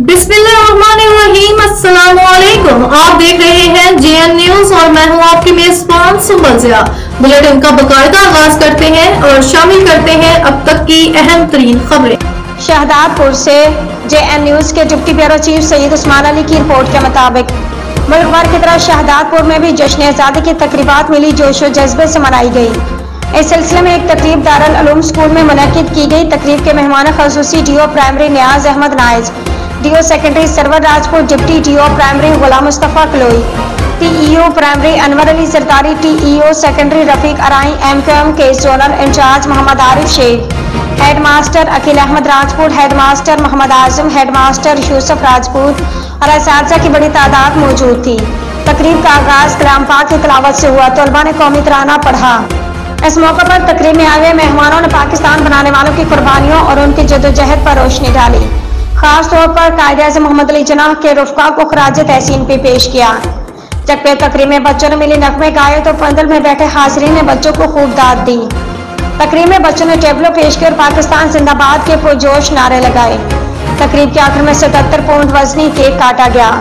बिस्मिल्लाहिर्रहमानिर्रहीम, अस्सलामुअलैकुम। आप देख रहे हैं जेएन न्यूज और मैं हूं आपकी मेजबान सुंबल ज़िया। बुलेटिन का बाकायदा आगाज करते हैं और शामिल करते हैं अब तक की अहम तरीन खबरें। शहदादपुर से जेएन न्यूज के deputy bureau chief Syed Usman Ali की रिपोर्ट के मुताबिक मुल्क भर की तरह शहदादपुर में भी जश्न आज़ादी की तकरीबात मिली जोश व जज्बे से मनाई गई। इस सिलसिले में एक तकरीब दारुल उलूम स्कूल में मुनक्किद की गई। तकरीब के मेहमान खसूसी DO primary Niaz Ahmed Naiz, DO secondary Sarwar Rajpur, deputy DO primary Ghulam Mustafa Kaloi, TEO primary Anwar Ali Sardari, TEO secondary Rafiq Arai, MQM के zonal incharge Mohammad Arif Shaikh, headmaster Aqeel Ahmed Rajput, headmaster Mohammad Azam, headmaster Yusuf Rajput और असातिज़ा की बड़ी तादाद मौजूद थी। तकरीब का आगाज कलाम पाक की तिलावत से हुआ। तलबा ने कौमी तराना पढ़ा। इस मौके पर तकरीब में आए हुए मेहमानों ने पाकिस्तान बनाने वालों की कुर्बानियों और उनकी जद्दोजहद पर रोशनी डाली। खास तौर पर कायदे-ए-आज़म मोहम्मद अली जिन्नाह के रुफ़क़ा को खराज तहसीन भी पेश किया। जबकि तकरीब में बच्चों ने मिली नगमे गाए तो पंदल में बैठे हाज़रीन ने बच्चों को खूब दाद दी। तकरीब में बच्चों ने टेबलों पेश की और पाकिस्तान जिंदाबाद के पुरजोश नारे लगाए। तकरीब के आखिर में 77 पौंड वजनी केक काटा गया।